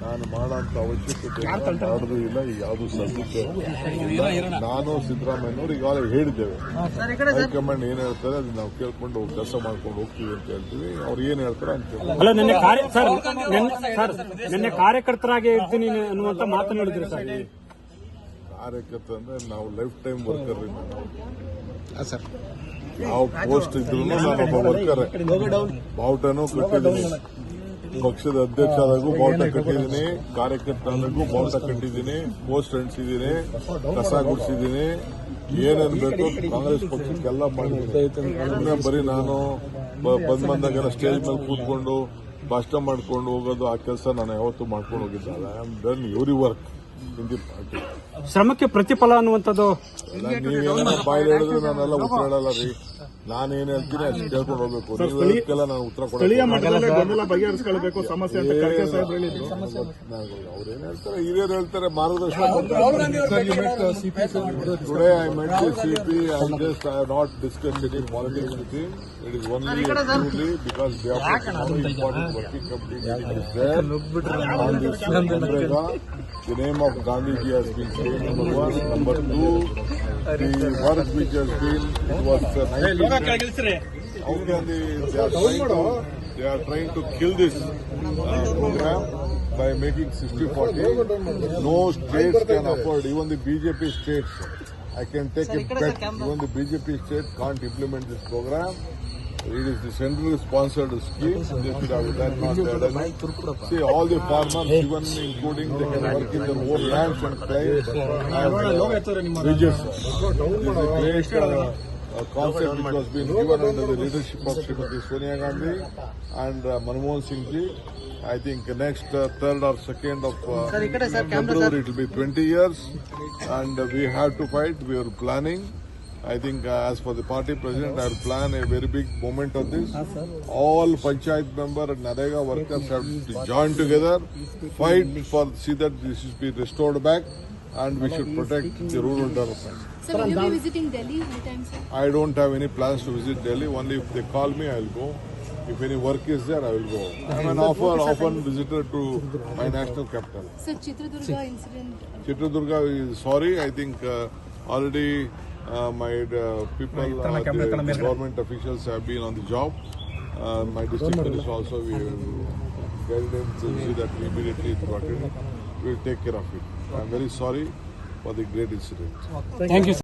ನಾನು ಮಾಡೋಂಥ ಅವಶ್ಯಕತೆ ಮಾಡೋದು ಇಲ್ಲ. ಈಗ ಯಾವುದು ಸದ್ಯಕ್ಕೆ ನಾನು ಸಿದ್ದರಾಮಯ್ಯನವರು ಈಗಾಗಲೇ ಹೇಳಿದ್ದೇವೆ. ಹೈಕಮಾಂಡ್ ಏನ್ ಹೇಳ್ತಾರೆ ಅದನ್ನ ನಾವು ಕೇಳ್ಕೊಂಡು ಕೆಲಸ ಮಾಡ್ಕೊಂಡು ಹೋಗ್ತೀವಿ ಅಂತ ಹೇಳ್ತೀವಿ. ಅವ್ರು ಏನ್ ಹೇಳ್ತಾರೆ ಅಂತ ಅಲ್ಲ, ನಿನ್ನೆ ಕಾರ್ಯಕರ್ತರಾಗಿ ಇರ್ತೀನಿ ಅನ್ನುವಂತ ಮಾತನ್ನು ಹೇಳಿದ್ರು ಸರ್. ಕಾರ್ಯಕರ್ತ ಅಂದ್ರೆ ನಾವು ಲೈಫ್ ಟೈಮ್ ವರ್ಕರ್. ನಾವು ಪೋಸ್ಟ್ ಇದ್ರು ನಾನೊಬ್ಬ ವರ್ಕರ್. ಬಾವುಟನೂ ಕಟ್ಟಿದ್ದೀನಿ, ಪಕ್ಷದ ಅಧ್ಯಕ್ಷ ಆದಾಗೂ ಬಾವುಟ ಕಟ್ಟಿದ್ದೀನಿ, ಕಾರ್ಯಕರ್ತ ಆದಾಗೂ ಬಾವುಟ ಕಟ್ಟಿದ್ದೀನಿ, ಪೋಸ್ಟ್ ಅಂಟಿಸಿದ್ದೀನಿ, ಕಸ ಗುಡಿಸಿದ್ದೀನಿ, ಏನೇನು ಬೇಕೋ ಕಾಂಗ್ರೆಸ್ ಪಕ್ಷಕ್ಕೆಲ್ಲ ಮಾಡಿದ್ದೀನಿ. ಬರೀ ನಾನು ಬಂದಾಗೆಲ್ಲ ಸ್ಟೇಜ್ ಮೇಲೆ ಕೂತ್ಕೊಂಡು ಭಾಷಣ ಮಾಡ್ಕೊಂಡು ಹೋಗೋದು ಆ ಕೆಲಸ ನಾನು ಯಾವತ್ತೂ ಮಾಡ್ಕೊಂಡು ಹೋಗಿದ್ದಲ್ಲ. I am done every work in the party. ಶ್ರಮಕ್ಕೆ ಪ್ರತಿಫಲ ಅನ್ನುವಂಥದ್ದು ನೀವೇನ ಬಾಯಲ್ಲಿ ಹೇಳಿದ್ರೆ ನಾನೆಲ್ಲ ಉತ್ತರ ಹೇಳಲ್ಲ ರೀ. ನಾನೇನ್ ಹೇಳ್ತೀನಿ ಅಷ್ಟು ಕೇಳ್ಕೊಂಡು ಹೋಗ್ಬೇಕು. ನೀವು ಹೇಳಕ್ಕೆಲ್ಲ ನಾನು ಉತ್ತರ ಕೊಡಲ್ಲ. ಬಗೆಹರಿಸಿಕೊಳ್ಳಬೇಕು ಸಮಸ್ಯೆ ಅಂತ ಅವ್ರೇನ್ ಹೇಳ್ತಾರೆ, ಹಿರಿಯರು ಹೇಳ್ತಾರೆ, ಮಾರ್ಗದರ್ಶನ today I met the CP. I just I have not discussed any politics with him. It is only purely because they are important working committee meeting is there on this Manrega. The name of Gandhiji has been stated, number one. Number two, the work which has been, it was how can they are trying to kill this program by making 60-40. No states can afford, even the BJP states. I can take a bet, even the BJP states can't implement this program. It is the central sponsored scheme. They should have done not done. See, all the farmers, even including they can work in their own lands and claims wages. This is a great concept which was being given under the leadership of Srimati Sonia Gandhi and Manmohan Singh ji. I think next 3rd or 2nd of February it will be 20 years, and we have to fight. We are planning. I think as for the party president, I will plan a very big moment of this. All Panchayat member and Narega workers have to join together, fight for see that this is be restored back, and we should protect the rural development. Sir, will you be visiting Delhi anytime, sir? I don't have any plans to visit Delhi. Only if they call me, I will go. If any work is there, I will go. I am an often visitor to my national capital. Sir, Chitradurga incident. Chitradurga is sorry. I think already my people, the government officials have been on the job. My district minister also, we guided him to see that immediately it got in. We will take care of it. I am very sorry for the great incident. Thank you.